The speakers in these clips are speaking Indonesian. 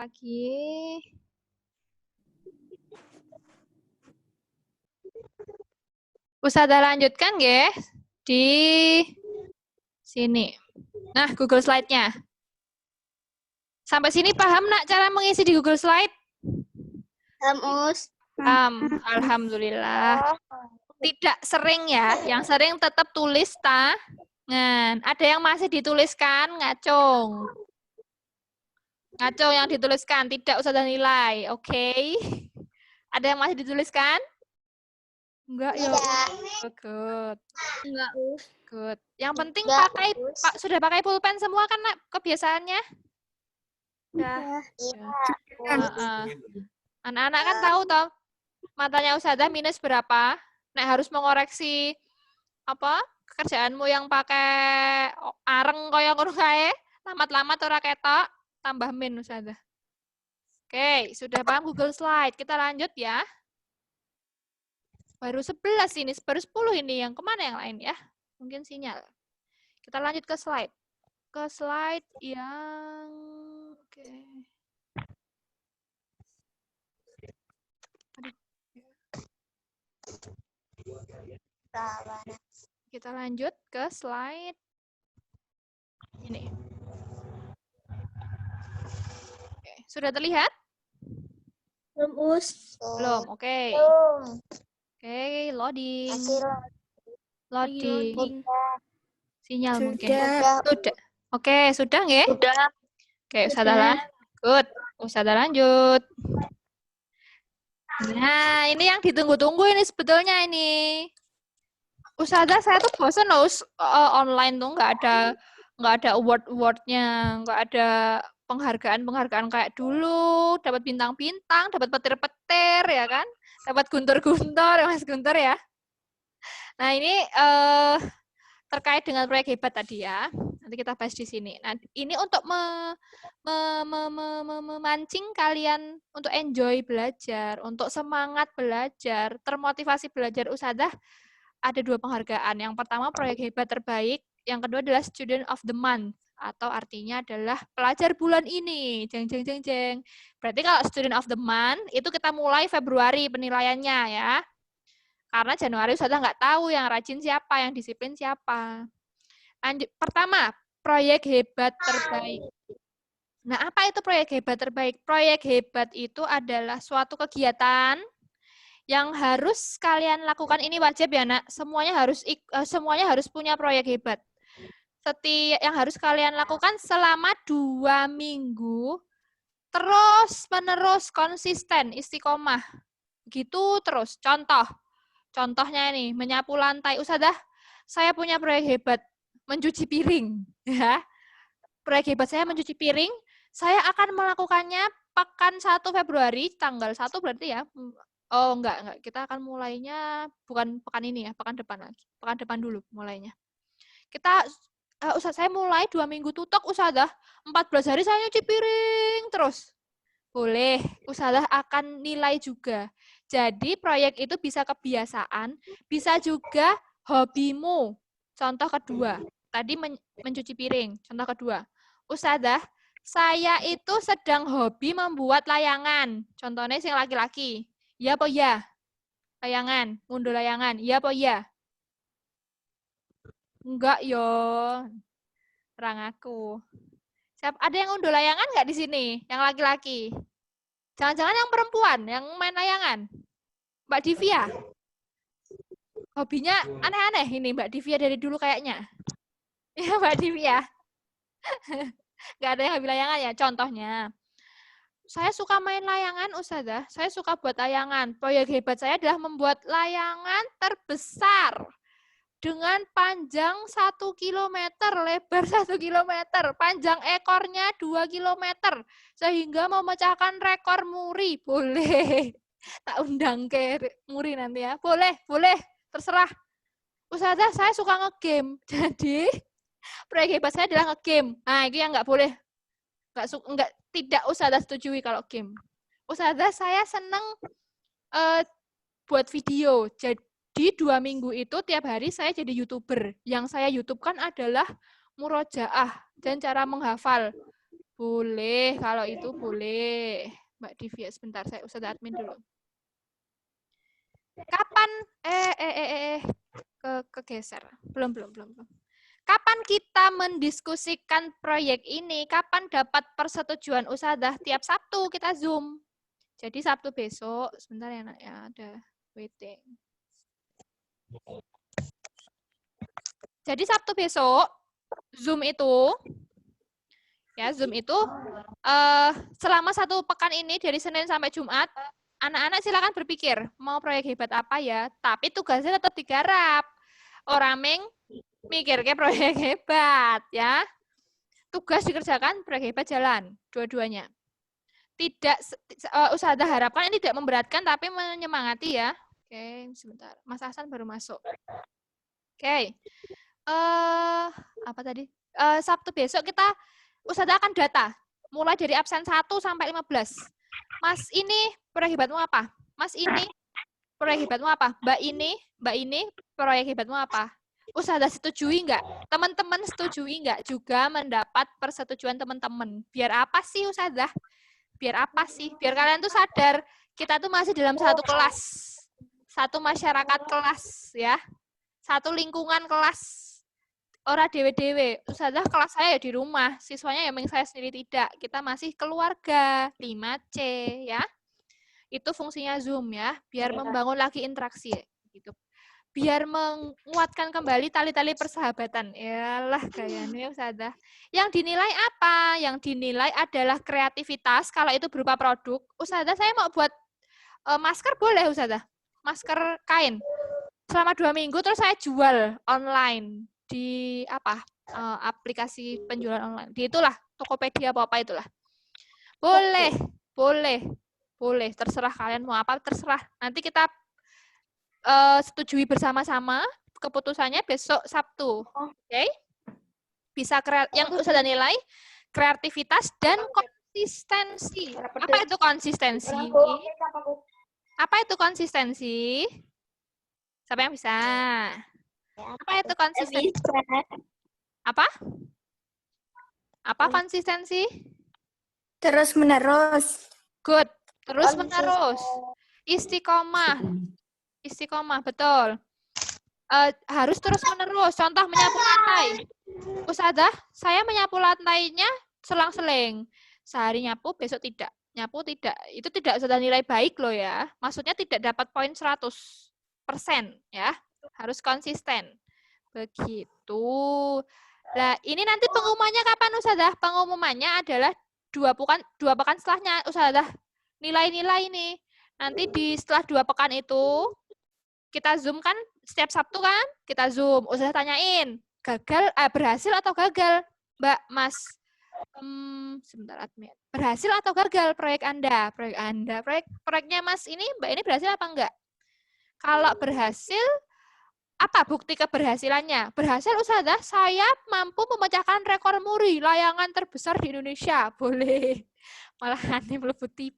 lagi. Ustazah lanjutkan, guys. Di sini. Nah, Google Slide-nya. Sampai sini paham, nak, cara mengisi di Google Slide? Alhamdulillah. Tidak sering ya. Yang sering tetap tulis tangan. Ada yang masih dituliskan, ngacung. Ngacung yang dituliskan. Tidak usah nilai. Oke. Ada yang masih dituliskan? Enggak, ya. Good. Enggak, Good. Yang penting pakai sudah pakai pulpen semua kan, nak, kebiasaannya? Ya. Anak-anak kan tahu toh matanya Ustazah minus berapa. Nek harus mengoreksi apa kerjaanmu yang pakai areng koyo ngono kae, lamat-lamat ora ketok, tambah min Ustazah. Oke, sudah paham Google Slide. Kita lanjut ya. Baru 11 ini, baru 10 ini. Yang kemana yang lain ya? Mungkin sinyal. Kita lanjut ke slide. Ke slide yang... Oke. Kita lanjut ke slide ini. Oke. Sudah terlihat? Belum, Belum, oke. Oke, loading. Loading. Sinyal mungkin. Sudah. Oke, sudah nggih? Sudah. Oke, Ustazah. Good. Ustazah lanjut. Nah, ini yang ditunggu-tunggu ini sebetulnya ini. Ustazah, saya tuh bosan loh online tuh nggak ada award-awardnya, nggak ada penghargaan kayak dulu, dapat bintang-bintang, dapat petir-petir ya kan, dapat guntur-guntur ya Mas Guntur ya. Nah ini terkait dengan proyek hebat tadi ya, nanti kita bahas di sini. Nah ini untuk memancing kalian untuk enjoy belajar, untuk semangat belajar, termotivasi belajar Ustazah. Ada 2 penghargaan. Yang pertama proyek hebat terbaik, yang kedua adalah Student of the Month atau artinya adalah pelajar bulan ini. Jeng jeng jeng jeng. Berarti kalau Student of the Month itu kita mulai Februari penilaiannya ya. Karena Januari Ustazah nggak tahu yang rajin siapa, yang disiplin siapa. Lanjut, pertama, proyek hebat terbaik. Nah, apa itu proyek hebat terbaik? Proyek hebat itu adalah suatu kegiatan yang harus kalian lakukan, ini wajib ya nak, semuanya harus punya proyek hebat. Yang harus kalian lakukan selama 2 minggu, terus menerus konsisten, istiqomah, gitu terus. Contohnya ini, menyapu lantai. Ustazah, saya punya proyek hebat, mencuci piring. Ya. Proyek hebat saya mencuci piring, saya akan melakukannya pekan 1 Februari, tanggal 1 berarti ya. Oh, enggak. Kita akan mulainya bukan pekan ini ya, pekan depan lagi. Pekan depan dulu mulainya. Saya mulai 2 minggu tutok Ustazah. 14 hari saya nyuci piring terus. Boleh, Ustazah akan nilai juga. Jadi proyek itu bisa kebiasaan, bisa juga hobimu. Contoh kedua, tadi mencuci piring. Contoh kedua, Ustazah, saya itu sedang hobi membuat layangan. Contohnya yang laki-laki. Ya apa ya? Layangan, ngunduh layangan. Ya apa ya? Enggak yo. Terang aku. Ada yang ngunduh layangan nggak di sini? Yang laki-laki? Jangan-jangan yang perempuan, yang main layangan? Mbak Divya? Hobinya aneh-aneh ini Mbak Divya dari dulu kayaknya. Ya Mbak Divya. Nggak ada yang hobi layangan ya? Contohnya. Saya suka main layangan, Ustazah. Saya suka buat layangan. Proyek hebat saya adalah membuat layangan terbesar dengan panjang 1 km, lebar 1 km, panjang ekornya 2 km, sehingga memecahkan rekor muri. Boleh. Tak undang ke muri nanti ya. Boleh, terserah. Ustazah, saya suka nge-game. Jadi, proyek hebat saya adalah nge-game. Nah, itu yang nggak boleh. Tidak Ustazah setujui kalau game. Ustazah, saya senang buat video. Jadi 2 minggu itu tiap hari saya jadi YouTuber. Yang saya YouTube kan adalah murojaah dan cara menghafal. Boleh, kalau itu boleh. Mbak Divya, sebentar, saya usah admin dulu. Kapan, kegeser. Belum. Kapan kita mendiskusikan proyek ini? Kapan dapat persetujuan usahadah? Tiap Sabtu kita Zoom. Jadi Sabtu besok, sebentar ya nak ya, ada waiting. Jadi Sabtu besok, Zoom itu selama 1 pekan ini dari Senin sampai Jumat, anak-anak silakan berpikir mau proyek hebat apa ya, tapi tugasnya tetap digarap. Orang mikir ke proyek hebat ya. Tugas dikerjakan, proyek hebat jalan, dua-duanya. Tidak usahadah harapkan ini tidak memberatkan tapi menyemangati ya. Oke, sebentar. Mas Hasan baru masuk. Oke. Apa tadi? Sabtu besok kita usahakan data. Mulai dari absen 1 sampai 15. Mas ini proyek hebatmu apa? Mas ini proyek hebatmu apa? Mbak ini proyek hebatmu apa? Usahadah setujui enggak? Teman-teman setujui enggak? Juga mendapat persetujuan teman-teman. Biar apa sih usahadah? Biar apa sih? Biar kalian tuh sadar kita tuh masih dalam satu kelas. Satu masyarakat kelas ya. Satu lingkungan kelas. Ora dewe-dewe, usahadah kelas saya ya di rumah, siswanya ya saya sendiri tidak. Kita masih keluarga, 5C ya. Itu fungsinya Zoom ya, biar membangun lagi interaksi gitu. Biar menguatkan kembali tali-tali persahabatan. Yalah gayanya usahadah. Yang dinilai apa? Yang dinilai adalah kreativitas, kalau itu berupa produk. Usahadah saya mau buat masker boleh usahadah. Masker kain. Selama 2 minggu terus saya jual online di aplikasi penjualan online. Di itulah Tokopedia apa itulah. Boleh. Terserah kalian mau apa, terserah. Nanti kita setujui bersama-sama keputusannya besok Sabtu. Oke? Bisa yang sudah nilai kreativitas dan konsistensi. Apa itu konsistensi? Apa itu konsistensi? Siapa yang bisa? Apa itu konsistensi? Apa? Apa konsistensi? Terus menerus. Good. Terus menerus. Istiqomah. Betul. Harus terus menerus. Contoh menyapu lantai. Usahadah, saya menyapu lantainya selang-seling. Sehari nyapu, besok tidak. Nyapu tidak. Itu tidak sudah nilai baik loh ya. Maksudnya tidak dapat poin 100% ya. Harus konsisten. Begitu. Nah, ini nanti pengumumannya kapan usahadah? Pengumumannya adalah 2 pekan setelahnya usahadah. Nilai-nilai ini. Nanti setelah 2 pekan itu kita Zoom kan setiap Sabtu kan? Kita Zoom. Usahadah tanyain, berhasil atau gagal? Mbak, Mas. Sebentar admin. Berhasil atau gagal proyek Anda? Proyeknya Mas ini, Mbak ini berhasil apa enggak? Kalau berhasil, apa bukti keberhasilannya? Berhasil usahadah saya mampu memecahkan rekor muri layangan terbesar di Indonesia. Boleh. Malah nanti melebut TV.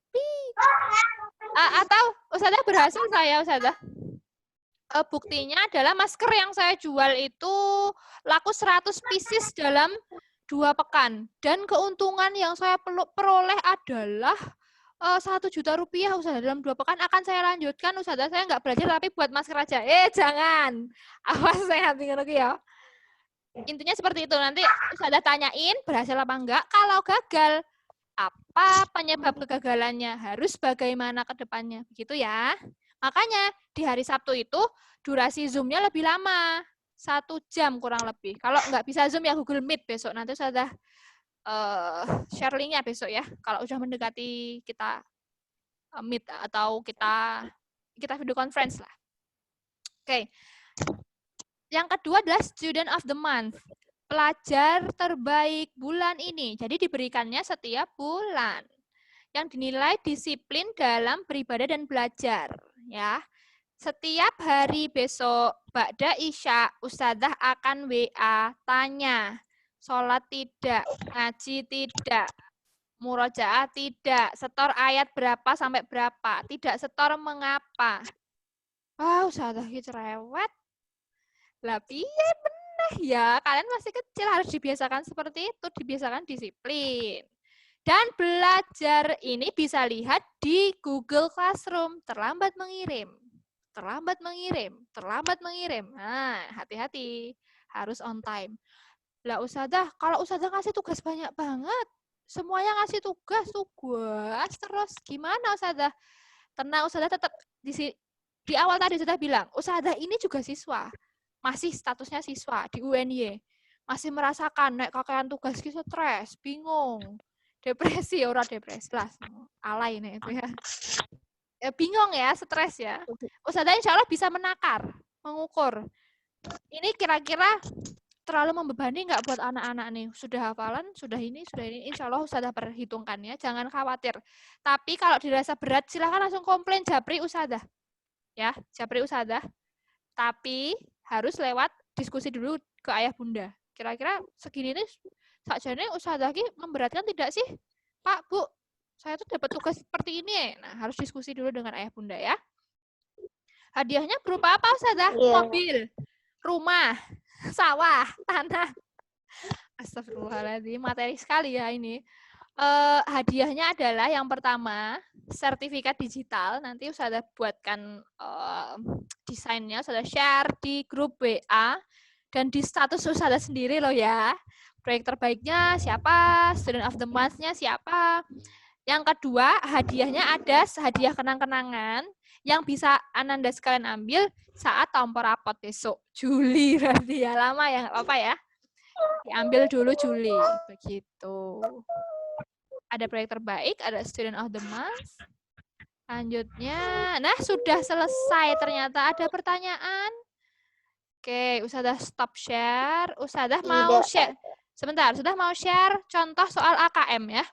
Atau usahadah berhasil saya usahadah. Buktinya adalah masker yang saya jual itu laku 100 pieces dalam 2 pekan. Dan keuntungan yang saya peroleh adalah 1 juta rupiah usaha dalam 2 pekan akan saya lanjutkan usaha saya nggak belajar tapi buat masker aja. Jangan. Awas saya hati ya. Intinya seperti itu. Nanti usaha tanyain berhasil apa enggak. Kalau gagal, apa penyebab kegagalannya? Harus bagaimana ke depannya. Begitu ya. Makanya di hari Sabtu itu durasi Zoom-nya lebih lama. 1 jam kurang lebih. Kalau nggak bisa Zoom ya Google Meet besok. Nanti sudah share link-nya besok ya. Kalau udah mendekati kita meet atau kita video conference lah. Oke. Yang kedua adalah student of the month. Pelajar terbaik bulan ini. Jadi diberikannya setiap bulan. Yang dinilai disiplin dalam beribadah dan belajar, ya. Setiap hari besok ba'da isya ustadzah akan WA tanya. Sholat tidak, ngaji tidak, murojaah tidak, setor ayat berapa sampai berapa, tidak setor mengapa. Wah, ustadzah gitu cerewet. Lah piye bener ya, kalian masih kecil harus dibiasakan seperti itu, dibiasakan disiplin. Dan belajar ini bisa lihat di Google Classroom. Terlambat mengirim. Terlambat mengirim. Terlambat mengirim. Nah, hati-hati. Harus on time. Lah Ustazah, kalau Ustazah ngasih tugas banyak banget. Semuanya ngasih tugas terus. Gimana Ustazah? Tenang, Ustazah tetap di awal tadi sudah bilang, Ustazah ini juga siswa. Masih statusnya siswa di UNY. Masih merasakan naik kakean tugas stres, bingung. Depresi, orang depresi lah. Alay nih itu ya. Bingung ya, stres ya. Ustazah insya Allah bisa menakar, mengukur. Ini kira-kira terlalu membebani nggak buat anak-anak nih? Sudah hafalan, sudah ini, insya Allah Ustazah perhitungkan ya, jangan khawatir. Tapi kalau dirasa berat, silakan langsung komplain Japri Ustazah. Ya, Japri Ustazah. Tapi harus lewat diskusi dulu ke ayah bunda. Kira-kira segini nih, sakjane Ustazah ki memberatkan tidak sih? Pak, Bu, saya tuh dapat tugas seperti ini. Nah, harus diskusi dulu dengan ayah bunda ya. Hadiahnya berupa apa Ustazah? Mobil, rumah, sawah, tanah. Astagfirullahaladzim, materi sekali ya ini. Hadiahnya adalah yang pertama, sertifikat digital. Nanti Ustazah buatkan desainnya, Ustazah share di grup WA dan di status Ustazah sendiri loh ya. Proyek terbaiknya siapa, student of the month-nya siapa. Yang kedua, hadiahnya ada hadiah kenang-kenangan yang bisa Ananda sekalian ambil saat tompo rapot besok. Juli berarti ya, lama ya, nggak apa-apa ya. Diambil dulu Juli, begitu. Ada proyek terbaik, ada student of the month. Lanjutnya, nah sudah selesai ternyata. Ada pertanyaan? Oke, Ustazah stop share. Ustazah mau share. Sebentar, Ustazah mau share contoh soal AKM ya.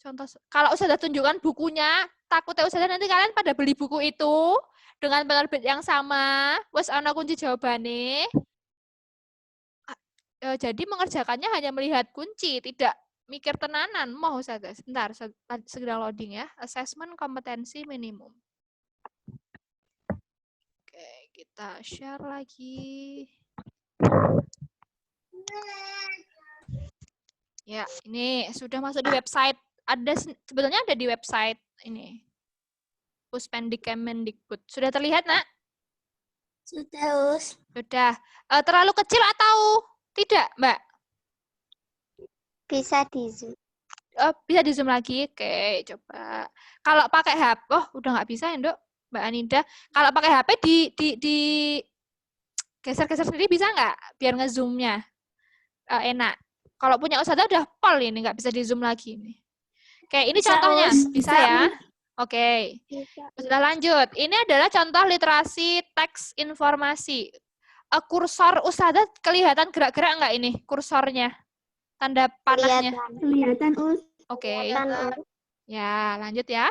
Contoh, kalau Ustazah tunjukkan bukunya, takutnya Ustazah nanti kalian pada beli buku itu dengan penerbit yang sama. Wes ana kunci jawabannya. Jadi mengerjakannya hanya melihat kunci, tidak mikir tenanan. Mau Ustazah, sebentar, segera loading ya. Assessment kompetensi minimum. Oke, kita share lagi. Ya, ini sudah masuk di website. Sebetulnya ada di website ini. Puspendikmendikbud. Sudah terlihat, Nak? Sudah, Us. Sudah. Terlalu kecil atau tidak, Mbak? Bisa di Zoom. Bisa di Zoom lagi. Oke, coba. Kalau pakai HP, udah nggak bisa ya, Nduk, Mbak Anida. Kalau pakai HP di geser-geser sendiri bisa nggak? Biar nge-zoom-nya enak. Kalau punya Ustazah udah pol ini, nggak bisa di Zoom lagi nih. Oke, ini bisa, contohnya. Bisa ya? Oke. Sudah lanjut. Ini adalah contoh literasi teks informasi. Kursor Ustazah kelihatan gerak-gerak nggak ini kursornya? Tanda panahnya. Kelihatan, Us. Oke. Ya, lanjut ya.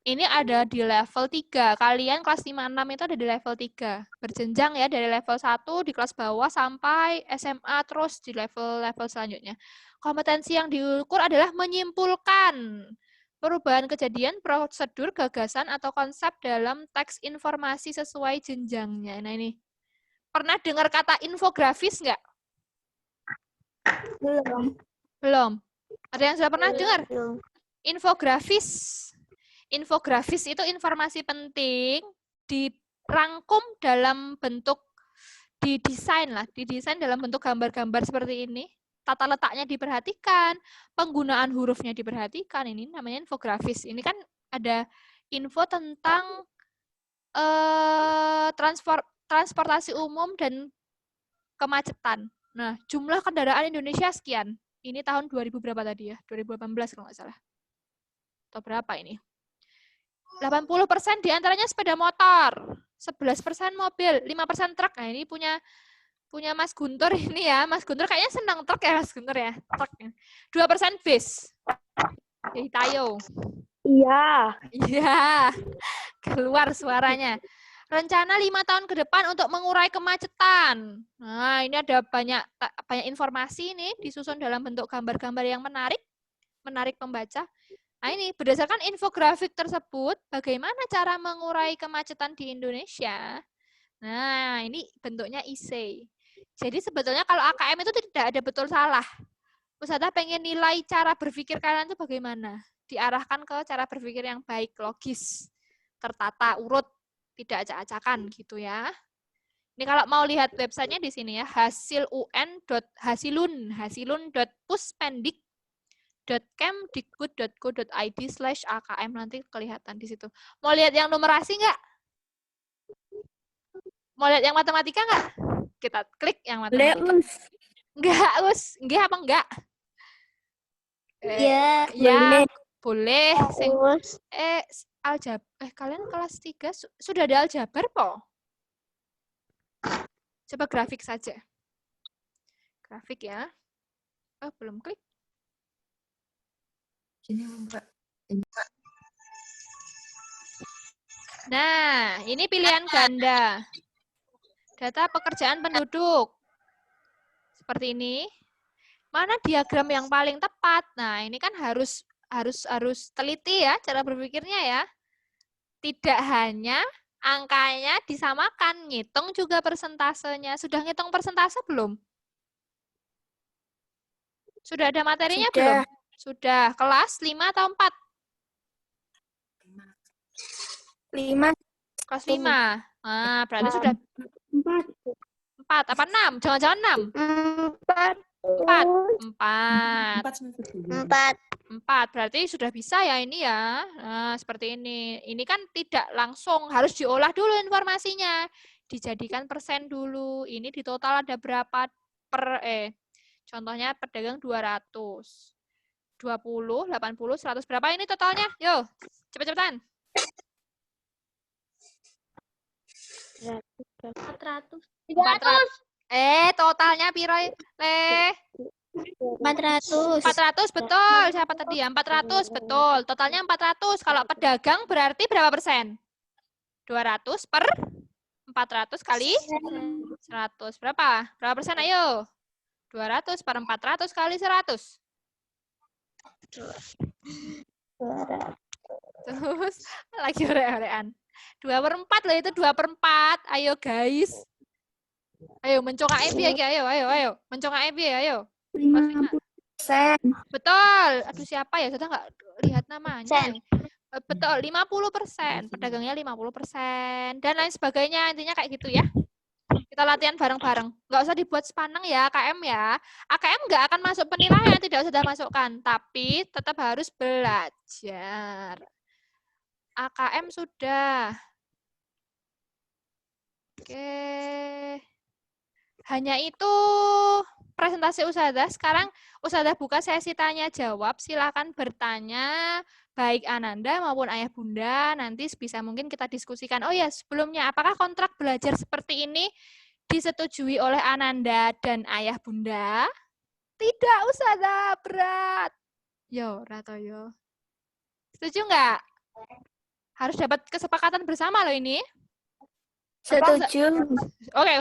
Ini ada di level 3. Kalian kelas 5-6 itu ada di level 3. Berjenjang ya, dari level 1 di kelas bawah sampai SMA terus di level-level selanjutnya. Kompetensi yang diukur adalah menyimpulkan perubahan kejadian, prosedur, gagasan, atau konsep dalam teks informasi sesuai jenjangnya. Nah ini, pernah dengar kata infografis nggak? Belum. Belum. Ada yang sudah pernah dengar? Belum. Infografis. Infografis itu informasi penting dirangkum dalam bentuk didesain dalam bentuk gambar-gambar seperti ini. Tata letaknya diperhatikan, penggunaan hurufnya diperhatikan. Ini namanya infografis. Ini kan ada info tentang transportasi umum dan kemacetan. Nah, jumlah kendaraan Indonesia sekian. Ini tahun 2000 berapa tadi ya? 2018 kalau nggak salah. Atau berapa ini? 80% diantaranya sepeda motor, 11% mobil, 5% truk. Nah, ini punya Mas Guntur ini ya. Mas Guntur kayaknya senang truk ya, Mas Guntur ya. Truk. 2% bis. Jadi tayo. Iya. Iya. Keluar suaranya. Rencana 5 tahun ke depan untuk mengurai kemacetan. Nah, ini ada banyak informasi ini disusun dalam bentuk gambar-gambar yang menarik pembaca. Nah, ini berdasarkan infografik tersebut, bagaimana cara mengurai kemacetan di Indonesia? Nah, ini bentuknya essay. Jadi sebetulnya kalau AKM itu tidak ada betul salah. Ustazah pengen nilai cara berpikir kalian itu bagaimana? Diarahkan ke cara berpikir yang baik, logis, tertata, urut, tidak acak-acakan gitu ya. Ini kalau mau lihat websitenya di sini ya, hasilun.hasilun.puspendik.kemdikbud.go.id/akm, nanti kelihatan di situ. Mau lihat yang numerasi nggak? Mau lihat yang matematika nggak? Kita klik yang matematika. Enggak, Us. Enggak apa enggak? Ya, Ya, boleh. Us. Aljabar. Kalian kelas 3 sudah ada aljabar, po? Coba grafik saja. Grafik ya. Oh, belum klik. Nah, ini pilihan ganda. Data pekerjaan penduduk. Seperti ini. Mana diagram yang paling tepat? Nah, ini kan harus teliti ya cara berpikirnya ya. Tidak hanya angkanya disamakan, ngitung juga persentasenya. Sudah ngitung persentase belum? Sudah ada materinya belum? Sudah. Kelas 5 atau 4? 5. Kelas 5. Nah, berarti sudah 4. 4 apa 6? Jangan-jangan 6. 4. 4. 4. 4. 4. Berarti sudah bisa ya ini ya. Nah, seperti ini. Ini kan tidak langsung, harus diolah dulu informasinya. Dijadikan persen dulu. Ini di total ada berapa contohnya pedagang 200. 20, 80, 100. Berapa ini totalnya? Yo, cepet-cepetan. 400. 400. Totalnya piro, Le? 400. 400, betul. Siapa tadi ya? 400, betul. Totalnya 400. Kalau pedagang berarti berapa persen? 200 per 400 kali 100. Berapa? Berapa persen? Ayo. 200 per 400 kali 100. Terus lagi ore-orean. 2/4 loh, itu 2/4. Ayo guys. Ayo mencongak epi lagi, ayo. Mencongak epi, ayo. 50%. Betul. Aduh, siapa ya? Sudah nggak lihat namanya. Betul, 50%. Pedagangnya 50%. Dan lain sebagainya. Intinya kayak gitu ya. Kita latihan bareng-bareng. Nggak usah dibuat sepaneng ya, AKM ya. AKM nggak akan masuk penilaian, tidak usah masukkan. Tapi tetap harus belajar. AKM sudah. Oke. Hanya itu presentasi Ustazah. Sekarang Ustazah buka sesi tanya jawab. Silakan bertanya baik Ananda maupun Ayah Bunda. Nanti sebisa mungkin kita diskusikan. Oh ya, sebelumnya apakah kontrak belajar seperti ini disetujui oleh Ananda dan Ayah Bunda? Tidak, Ustazah, berat. Yo, Rato yo. Setuju nggak? Harus dapat kesepakatan bersama loh ini. Setuju. Oke,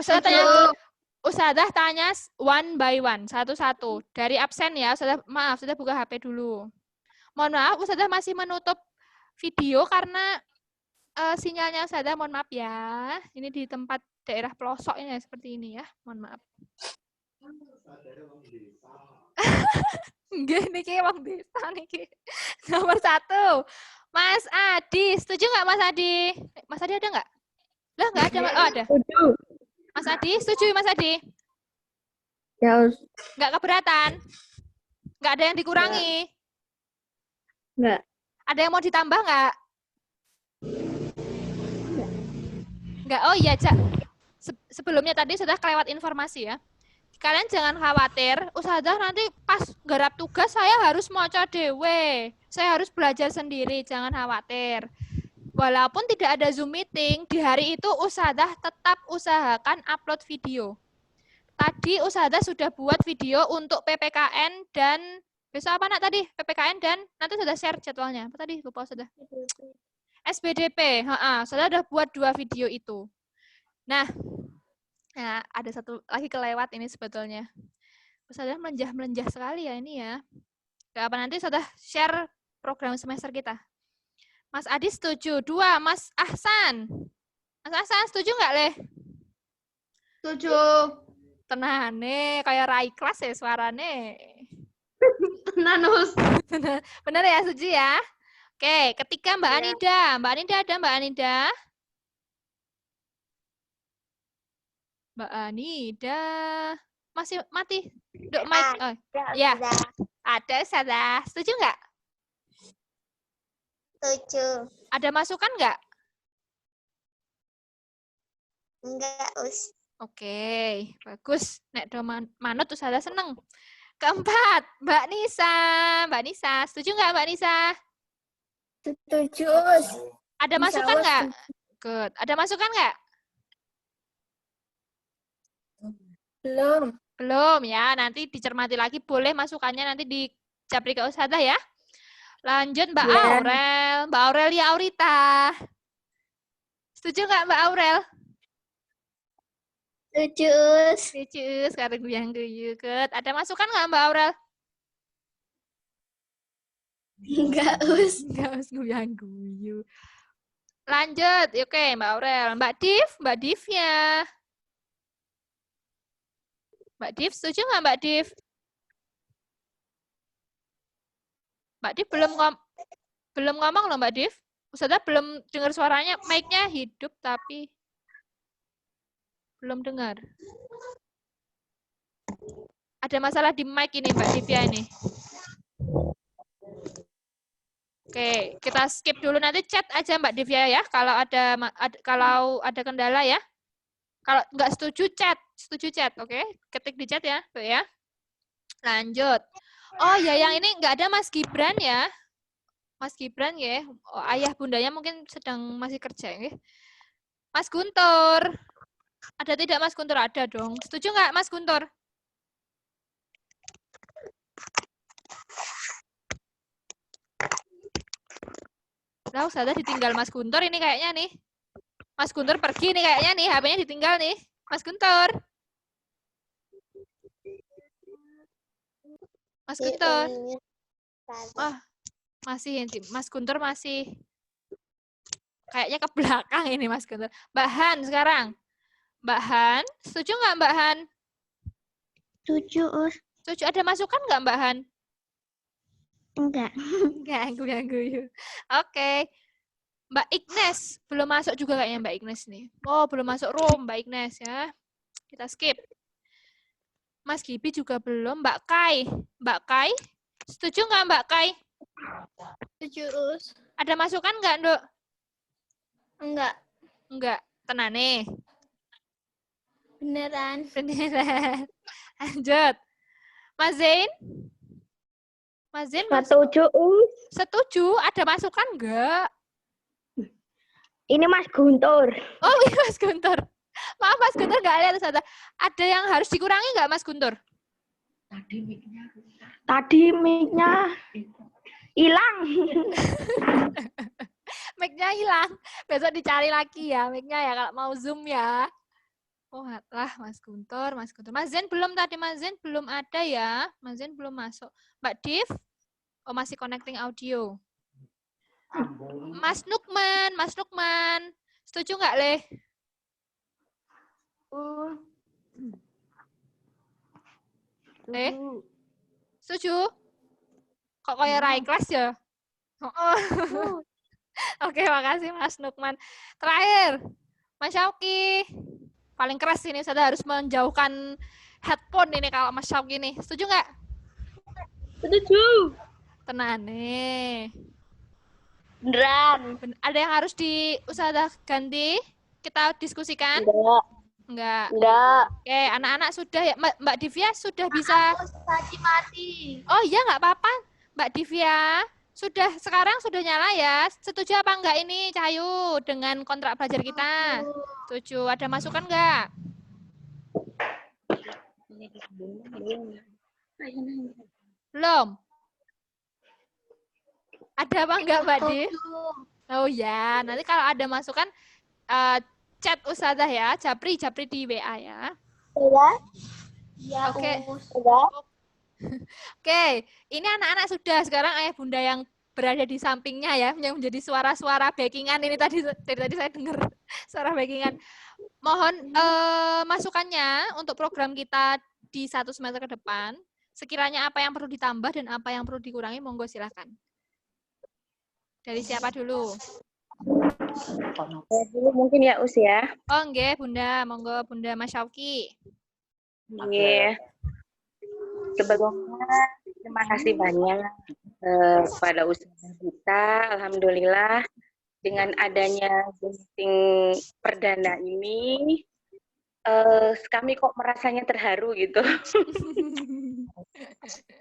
Ustazah tanya one by one, satu-satu. Dari absen ya, maaf, Ustazah buka HP dulu. Mohon maaf, Ustazah masih menutup video karena sinyalnya Ustazah, mohon maaf ya. Ini di tempat daerah pelosok ini ya, seperti ini ya, mohon maaf. Enggak, ini kayak Bang Desa nih. Nomor 1, Mas Adi. Setuju nggak Mas Adi? Mas Adi ada nggak? Lah, nggak ada. Oh, ada. Mas Adi, setuju Mas Adi? Ya, nggak keberatan? Nggak ada yang dikurangi? Nggak. Ada yang mau ditambah nggak? Nggak. Oh iya, Cak. Sebelumnya tadi sudah kelewat informasi ya. Kalian jangan khawatir, Ustazah nanti pas garap tugas saya harus maca dewe. Saya harus belajar sendiri, jangan khawatir. Walaupun tidak ada Zoom meeting, di hari itu Ustazah tetap usahakan upload video. Tadi Ustazah sudah buat video untuk PPKN dan besok apa nak tadi? PPKN dan nanti sudah share jadwalnya. Apa tadi? Lupa Ustazah. SBDP. Ustazah sudah buat 2 video itu. Nah, ada satu lagi kelewat ini sebetulnya. Ustazah melenjah sekali ya ini ya. Gak apa, nanti Ustazah share program semester kita. Mas Adi setuju. 2, Mas Ahsan. Mas Ahsan setuju nggak, Le? Setuju. Tenane, kayak rai kelas ya suarane. Nanus. Benar ya, setuju ya? Oke, ketiga Mbak Iya. Anida. Mbak Anida ada Mbak Anida? Mbak Anida. Masih mati. Duk, mic. Oh, ya. Ada, Ustazah. Setuju nggak? Setuju. Ada masukan nggak? Enggak, Us. Oke, bagus. Nek do manut Ustazah seneng. Keempat, Mbak Nisa. Mbak Nisa, setuju nggak Mbak Nisa? Setuju, Us. Ada masukan nggak? Good. Ada masukan nggak? Belum. Belum ya, nanti dicermati lagi. Boleh masukannya nanti di Japri ke Ustazah ya. Lanjut Mbak Ya. Aurel. Mbak Aurelia Aurita. Setuju nggak Mbak Aurel? Setuju, Us. Setuju, sekarang yang guyu. Good. Ada masukan nggak Mbak Aurel? Enggak, Us. Nggak harus yang guyu. Lanjut, oke Mbak Aurel. Mbak Divnya. Mbak Div, setuju nggak Mbak Div? Mbak Div belum ngomong loh Mbak Div. Ustazah belum dengar suaranya, mic-nya hidup tapi belum dengar. Ada masalah di mic ini Mbak Divya ini. Oke, kita skip dulu, nanti chat aja Mbak Divya ya kalau ada kendala ya. Kalau nggak setuju chat, oke? Ketik di chat ya, tuh ya. Lanjut. Oh ya, yang ini nggak ada Mas Gibran ya. Mas Gibran ya, oh, ayah bundanya mungkin sedang masih kerja ya. Mas Guntur. Ada tidak Mas Guntur? Ada dong. Setuju nggak Mas Guntur? Lah, Ustazah ditinggal Mas Guntur ini kayaknya nih. Mas Guntur pergi nih kayaknya nih, HP-nya ditinggal nih. Mas Guntur. Mas Guntur. Wah, masih Mas Guntur masih kayaknya ke belakang ini Mas Guntur. Mbak Han sekarang. Mbak Han, setuju nggak Mbak Han? Setuju, Us. Setuju. Ada masukan nggak Mbak Han? Enggak. Ganggu. Oke. Mbak Ignes. Belum masuk juga kayaknya Mbak Ignes nih. Oh, belum masuk room Mbak Ignes ya. Kita skip. Mas Gibi juga belum. Mbak Kai. Mbak Kai, setuju nggak Mbak Kai? Setuju, Us. Ada masukan nggak, Nduk? Enggak. Enggak. Tenang nih. Beneran. Beneran. Lanjut. Mas Zain? Mas Zain Setuju, Us. setuju. Ada masukan nggak? Ini Mas Guntur. Oh, iya Mas Guntur. Maaf Mas Guntur nggak lihat. Ada yang harus dikurangi nggak Mas Guntur? Tadi mic-nya hilang. Mic-nya hilang. Besok dicari lagi ya mic-nya ya kalau mau Zoom ya. Oh lah Mas Guntur. Mas Zen belum tadi, Mas Zen belum ada ya. Mas Zen belum masuk. Mbak Div, oh masih connecting audio. Mas Nukman. Setuju nggak, Leh? Leh? Setuju? Kok kayak Rai kelas ya? Oh. Oke, makasih Mas Nukman. Terakhir, Mas Syauki. Paling keras ini, saya harus menjauhkan headphone ini kalau Mas Syauki ini. Setuju nggak? Setuju. Tenang nih. Beneran. Ada yang harus diusaha ganti? Kita diskusikan? Enggak. Oke, anak-anak sudah ya. Mbak Divya sudah bisa. Tadi mati. Oh iya, nggak apa-apa. Mbak Divya, sekarang sudah nyala ya. Setuju apa enggak ini, Cahayu, dengan kontrak belajar kita? Setuju. Ada masukan enggak? Belum. Ada apa enggak, Mbak Div? Oh ya, nanti kalau ada masukan chat Ustazah ya, Japri di WA ya. Ya. Oke. Oke, ini anak-anak sudah, sekarang ayah bunda yang berada di sampingnya ya, yang menjadi suara-suara backingan ini tadi saya dengar suara backingan. Mohon masukannya untuk program kita di 1 semester ke depan. Sekiranya apa yang perlu ditambah dan apa yang perlu dikurangi, monggo silakan. Dari siapa dulu? Dulu mungkin ya Us ya. Oh, nggih, Bunda. Monggo Bunda Mas Syauki. Iya. Sebelumnya terima kasih banyak kepada usaha kita. Alhamdulillah dengan adanya meeting perdana ini kami kok merasanya terharu gitu.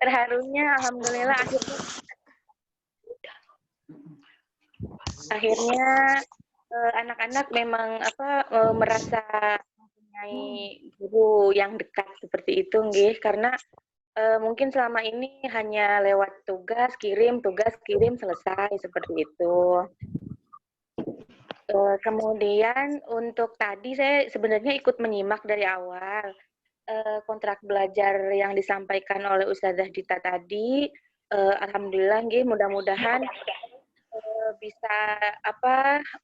Terharunya alhamdulillah akhirnya anak-anak memang merasa mempunyai guru yang dekat seperti itu nggih, karena mungkin selama ini hanya lewat tugas kirim selesai seperti itu. Kemudian untuk tadi saya sebenarnya ikut menyimak dari awal kontrak belajar yang disampaikan oleh Ustazah Dita tadi. Alhamdulillah nggih, mudah-mudahan bisa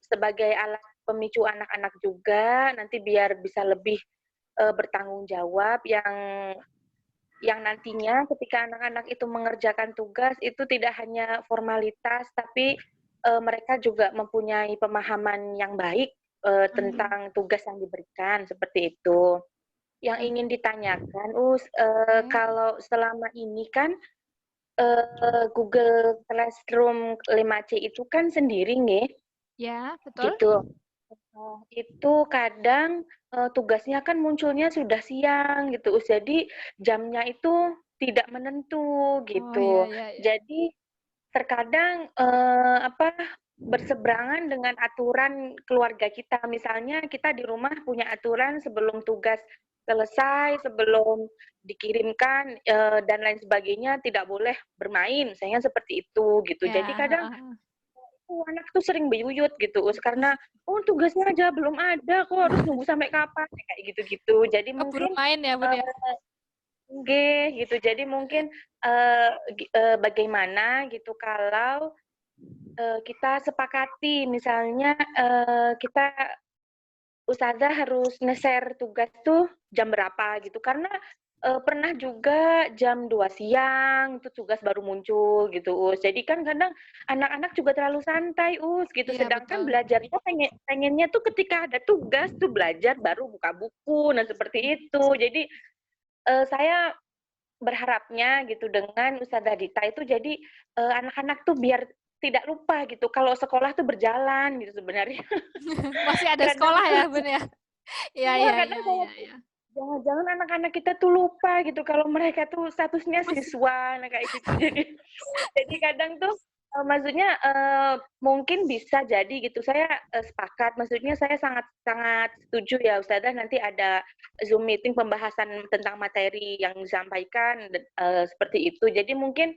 sebagai alat pemicu anak-anak juga nanti biar bisa lebih bertanggung jawab yang nantinya ketika anak-anak itu mengerjakan tugas itu tidak hanya formalitas tapi mereka juga mempunyai pemahaman yang baik tentang tugas yang diberikan seperti itu. Yang ingin ditanyakan, kalau selama ini kan Google Classroom 5C itu kan sendiri nggih? Ya, betul. Gitu. Itu kadang tugasnya kan munculnya sudah siang gitu, jadi jamnya itu tidak menentu gitu. Oh, iya. Jadi terkadang berseberangan dengan aturan keluarga kita. Misalnya kita di rumah punya aturan sebelum tugas selesai, sebelum dikirimkan dan lain sebagainya tidak boleh bermain, misalnya seperti itu gitu. Ya, Jadi kadang anak tuh sering beyuyut gitu, karena tugasnya aja belum ada, kok harus nunggu sampai kapan kayak gitu-gitu. Jadi keburu mungkin main ya, Bun ya. gitu. Jadi mungkin bagaimana gitu kalau kita sepakati misalnya kita ustazah harus nge-share tugas tuh jam berapa gitu, karena pernah juga jam 2 siang itu tugas baru muncul gitu Us. Jadi kan kadang anak-anak juga terlalu santai Us gitu, Iya, sedangkan betul. belajarnya pengennya tuh ketika ada tugas tuh belajar baru buka buku, nah seperti itu. Jadi saya berharapnya gitu dengan Ustazah Dita itu jadi anak-anak tuh biar tidak lupa gitu kalau sekolah tuh berjalan gitu sebenarnya. Masih ada Kadang sekolah ya, tuh Bun ya. Iya, iya, iya, kadang iya, saya iya, iya. jangan-jangan anak-anak kita tuh lupa gitu kalau mereka tuh statusnya siswa, nah kayak gitu. Jadi kadang tuh maksudnya mungkin bisa jadi gitu. Saya sepakat, maksudnya saya sangat setuju ya Ustazah, nanti ada Zoom meeting pembahasan tentang materi yang disampaikan seperti itu. Jadi mungkin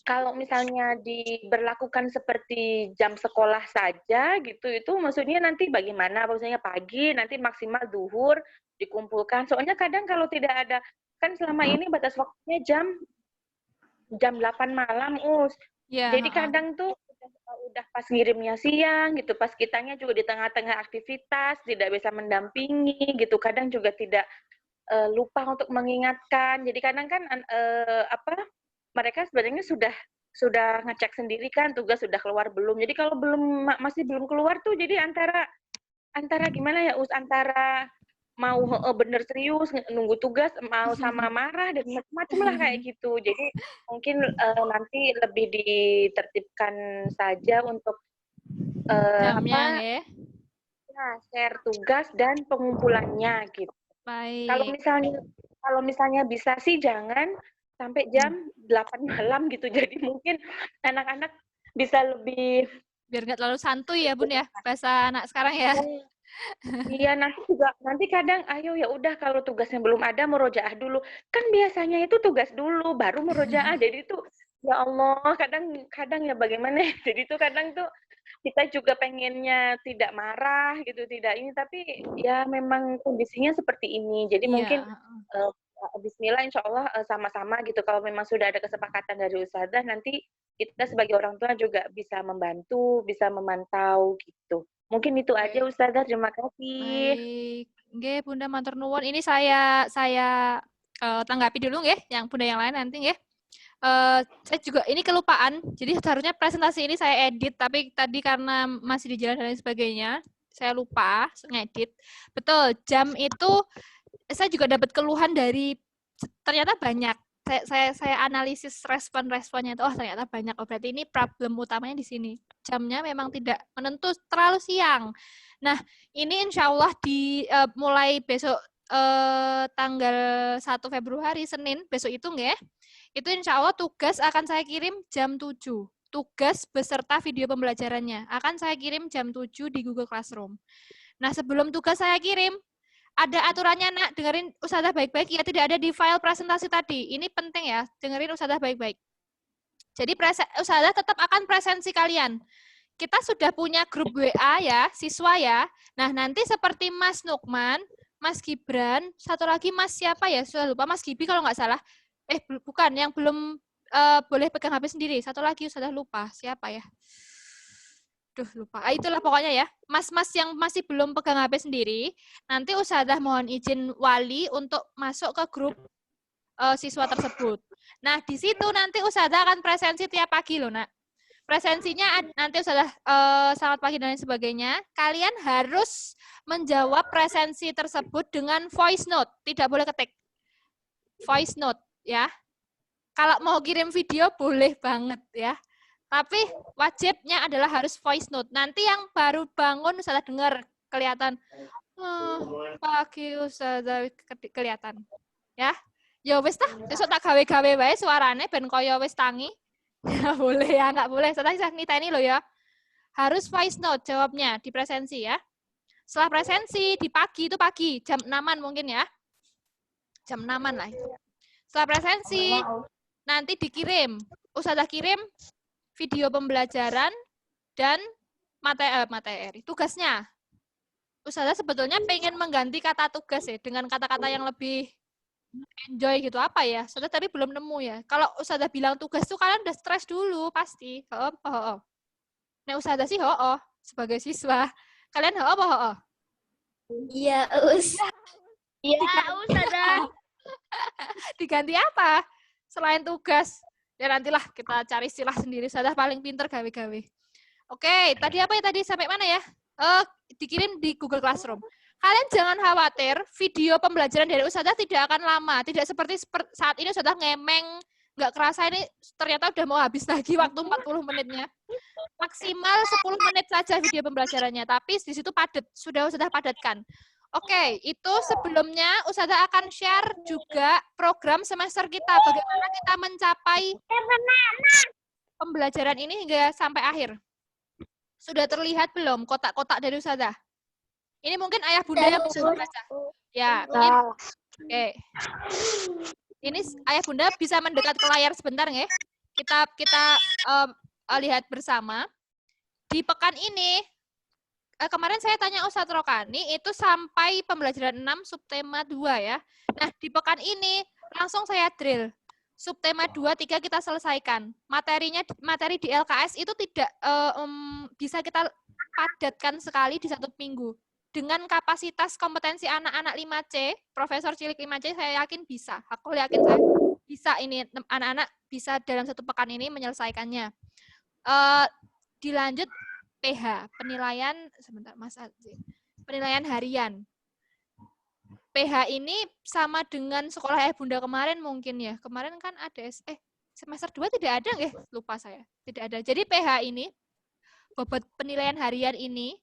kalau misalnya diberlakukan seperti jam sekolah saja gitu, itu maksudnya nanti bagaimana? Maksudnya pagi, nanti maksimal duhur dikumpulkan. Soalnya kadang kalau tidak ada, kan selama ini batas waktunya jam 8 malam, Us. Iya, Jadi kadang tuh udah pas ngirimnya siang gitu, pas kitanya juga di tengah-tengah aktivitas, tidak bisa mendampingi gitu, kadang juga tidak lupa untuk mengingatkan. Jadi kadang kan mereka sebenarnya sudah ngecek sendiri kan tugas sudah keluar belum. Jadi kalau masih belum keluar tuh jadi antara gimana ya Us, antara mau bener serius nunggu tugas, mau sama marah dan macam-macam lah kayak gitu. Jadi mungkin nanti lebih ditertibkan saja untuk jamnya, nggih. share tugas dan pengumpulannya gitu. Baik. Kalau misalnya bisa sih jangan sampai jam 8 malam gitu. Jadi mungkin anak-anak bisa lebih Biar nggak terlalu santuy ya, Bun ya. Bahasa anak sekarang ya. iya, nanti kadang ayo ya udah kalau tugasnya belum ada murojaah dulu. Kan biasanya itu tugas dulu baru murojaah. Jadi itu ya Allah, kadang ya bagaimana ya. Jadi itu kadang tuh kita juga pengennya tidak marah gitu, tidak ini, tapi ya memang kondisinya seperti ini. Jadi mungkin Iya. Bismillah insya Allah sama-sama gitu. Kalau memang sudah ada kesepakatan dari Ustazah, nanti kita sebagai orang tua juga bisa membantu, bisa memantau gitu. Mungkin itu aja Ustazah, terima kasih. Baik. Nggih, Bunda matur nuwun. Ini saya tanggapi dulu nggih, yang Bunda yang lain nanti nggih. Saya juga ini kelupaan, jadi seharusnya presentasi ini saya edit, tapi tadi karena masih di jalan dan lain sebagainya, saya lupa ngedit. Betul, jam itu saya juga dapat keluhan dari ternyata banyak. Saya analisis respon-responnya itu, oh ternyata banyak. Oh berarti ini problem utamanya di sini. Jamnya memang tidak menentu, terlalu siang. Nah ini insya Allah mulai besok tanggal 1 Februari Senin besok itu nggih. Itu insya Allah tugas akan saya kirim jam 7. Tugas beserta video pembelajarannya akan saya kirim jam 7 di Google Classroom. Nah, sebelum tugas saya kirim, ada aturannya, Nak. Dengerin Ustazah baik-baik. Ya, tidak ada di file presentasi tadi. Ini penting ya, dengerin Ustazah baik-baik. Jadi, Ustazah tetap akan presensi kalian. Kita sudah punya grup WA ya, siswa ya. Nah, nanti seperti Mas Nukman, Mas Gibran, satu lagi Mas siapa ya? Sudah lupa, Mas Gibi kalau nggak salah. Bukan, yang belum boleh pegang HP sendiri. Satu lagi sudah lupa, siapa ya? Lupa. Itulah pokoknya ya. Mas-mas yang masih belum pegang HP sendiri, nanti Ustazah mohon izin wali untuk masuk ke grup siswa tersebut. Nah, di situ nanti Ustazah akan presensi tiap pagi loh, Nak. Presensinya nanti Ustazah selamat pagi dan lain sebagainya. Kalian harus menjawab presensi tersebut dengan voice note, tidak boleh ketik. Voice note ya. Kalau mau kirim video boleh banget ya. Tapi wajibnya adalah harus voice note. Nanti yang baru bangun Ustazah dengar kelihatan. Pagi Ustazah kelihatan. Ya. Ya wis tah, besok tak gawe-gawe wae suarane ben kaya wis tangi. Ya boleh ya, enggak boleh. Setelah saya niteni loh ya. Harus voice note jawabnya di presensi ya. Setelah presensi di pagi itu pagi, jam 6-an mungkin ya. Jam 6-an lah itu. Setelah presensi nanti dikirim. Ustazah kirim video pembelajaran dan materi. Tugasnya. Ustazah sebetulnya pengen mengganti kata tugas ya dengan kata-kata yang lebih enjoy gitu apa ya. Ustazah tapi belum nemu ya. Kalau Ustazah bilang tugas tuh kalian udah stres dulu pasti. Nah Ustazah sih sebagai siswa. Kalian apa? Iya, Iya, Ustazah. Diganti apa? Selain tugas. Ya nantilah kita cari istilah sendiri. Ustazah paling pinter gawe-gawe. Oke, tadi apa ya tadi? Sampai mana ya? Dikirim di Google Classroom. Kalian jangan khawatir, video pembelajaran dari Ustazah tidak akan lama. Tidak seperti saat ini Ustazah ngemeng, nggak kerasa ini ternyata udah mau habis lagi waktu 40 menitnya. Maksimal 10 menit saja video pembelajarannya, tapi di situ padat. Sudah Ustazah padatkan. Oke, itu sebelumnya Ustazah akan share juga program semester kita. Bagaimana kita mencapai pembelajaran ini hingga sampai akhir. Sudah terlihat belum kotak-kotak dari Ustazah? Ini mungkin ayah bunda yang bisa membaca. Ya, ini, oke. Ini ayah bunda bisa mendekat ke layar sebentar nggih? Kita lihat bersama. Di pekan ini, kemarin saya tanya Ustadz Rokani, itu sampai pembelajaran 6 subtema 2 ya. Nah, di pekan ini langsung saya drill. Subtema 2, 3 kita selesaikan. Materi di LKS itu tidak bisa kita padatkan sekali di satu minggu. Dengan kapasitas kompetensi anak-anak 5C, Profesor Cilik 5C, saya yakin bisa. Aku yakin saya bisa ini, anak-anak bisa dalam satu pekan ini menyelesaikannya. Dilanjut PH, penilaian, sebentar Mas Azzi, penilaian harian. PH ini sama dengan sekolah bunda kemarin mungkin ya. Kemarin kan ada, semester 2 tidak ada nggih? Lupa saya. Tidak ada. Jadi PH ini, bobot penilaian harian ini,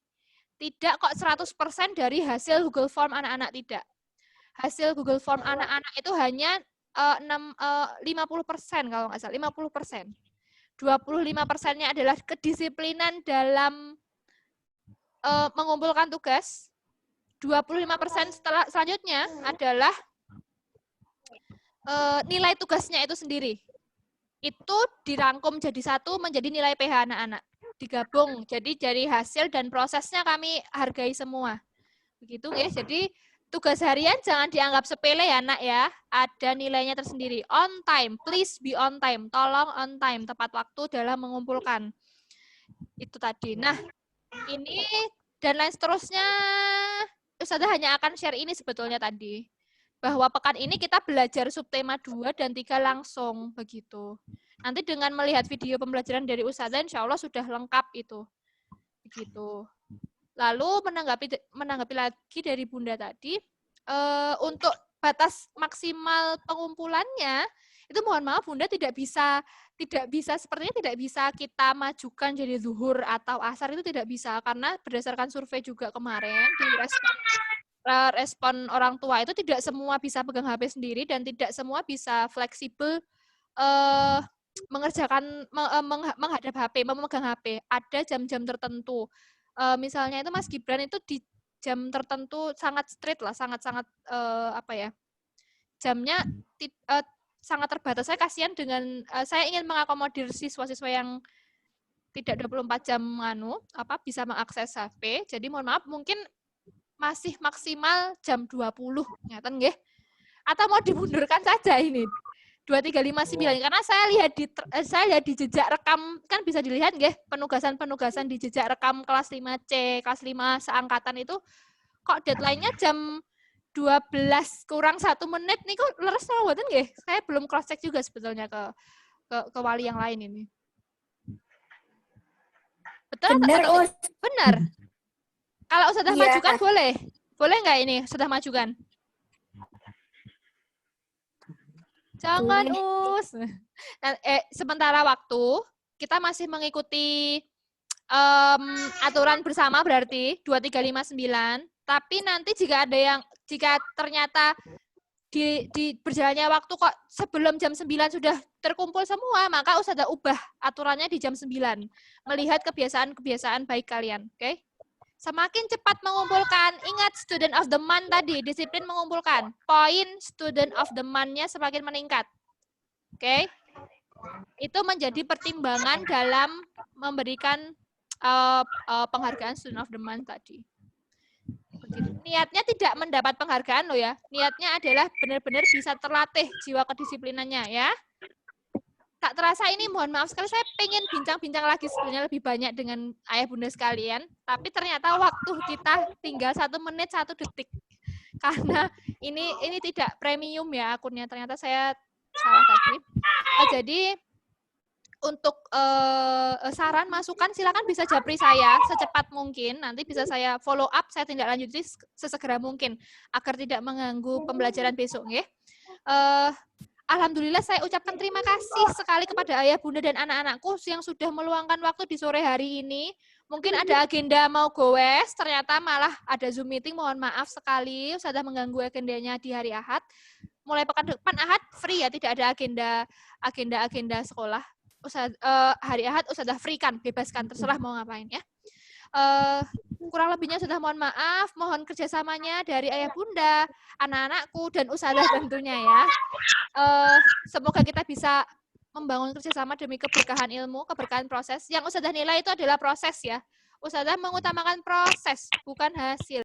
tidak kok 100% dari hasil Google Form anak-anak, tidak. Hasil Google Form anak-anak itu hanya 50% kalau nggak salah, 50%. 25%-nya adalah kedisiplinan dalam mengumpulkan tugas. 25% selanjutnya adalah nilai tugasnya itu sendiri. Itu dirangkum jadi satu menjadi nilai PH anak-anak. Digabung, jadi dari hasil dan prosesnya kami hargai semua. Begitu ya. Jadi tugas harian jangan dianggap sepele ya nak ya. Ada nilainya tersendiri. On time, please be on time. Tolong on time, tepat waktu dalam mengumpulkan. Itu tadi. Nah, ini dan lain seterusnya, Ustazah hanya akan share ini sebetulnya tadi. bahwa pekan ini kita belajar subtema 2 dan 3 langsung begitu. Nanti dengan melihat video pembelajaran dari Ustazah, insya Allah sudah lengkap itu. Begitu. Lalu menanggapi lagi dari Bunda tadi, untuk batas maksimal pengumpulannya, itu mohon maaf Bunda sepertinya tidak bisa kita majukan jadi zuhur atau asar, itu tidak bisa, karena berdasarkan survei juga kemarin di respon orang tua itu tidak semua bisa pegang HP sendiri dan tidak semua bisa fleksibel menghadap HP, memegang HP. Ada jam-jam tertentu. Misalnya itu Mas Gibran itu di jam tertentu sangat strict lah, sangat-sangat jamnya sangat terbatas. Saya kasihan dengan saya ingin mengakomodir siswa-siswa yang tidak 24 jam bisa mengakses HP. Jadi mohon maaf mungkin masih maksimal jam 20, ngeten nggih. Atau mau dimundurkan saja ini. 2359 karena saya lihat di jejak rekam, kan bisa dilihat nggih penugasan di jejak rekam kelas 5C, kelas 5 seangkatan itu kok deadline-nya jam 12 kurang 1 menit nih, kok leres mboten nggih. Saya belum cross check juga sebetulnya ke wali yang lain ini. Betul? Benar, Benar. Kalau Ustazah majukan boleh? Boleh nggak ini sudah majukan? Jangan Us. Nah, sementara waktu kita masih mengikuti aturan bersama berarti 2359. Tapi nanti jika ternyata di berjalannya waktu kok sebelum jam 9 sudah terkumpul semua, maka Ustazah ubah aturannya di jam 9. Melihat kebiasaan baik kalian, oke? Semakin cepat mengumpulkan, ingat student of the month tadi, disiplin mengumpulkan. Poin student of the month-nya semakin meningkat. Oke? Itu menjadi pertimbangan dalam memberikan penghargaan student of the month tadi. Begitu. Niatnya tidak mendapat penghargaan loh ya. Niatnya adalah benar-benar bisa terlatih jiwa kedisiplinannya ya. Tak terasa ini mohon maaf sekali, saya pengen bincang-bincang lagi sebenarnya lebih banyak dengan ayah bunda sekalian, tapi ternyata waktu kita tinggal 1 menit 1 detik karena ini tidak premium ya akunnya, ternyata saya salah tadi. Jadi untuk saran masukan silakan bisa japri saya secepat mungkin, nanti bisa saya follow up, saya tindak lanjuti sesegera mungkin agar tidak mengganggu pembelajaran besok nggih. Alhamdulillah saya ucapkan terima kasih sekali kepada ayah bunda dan anak-anakku yang sudah meluangkan waktu di sore hari ini. Mungkin ada agenda mau goes, ternyata malah ada Zoom meeting, mohon maaf sekali sudah mengganggu agendanya di hari Ahad. Mulai pekan depan Ahad free ya, tidak ada agenda sekolah. Hari Ahad Ustazah free kan, bebaskan, terserah mau ngapain ya. Kurang lebihnya sudah mohon maaf, mohon kerjasamanya dari ayah bunda, anak-anakku, dan Ustazah tentunya ya. Semoga kita bisa membangun kerjasama demi keberkahan ilmu, keberkahan proses. Yang Ustazah nilai itu adalah proses ya. Ustazah mengutamakan proses, bukan hasil.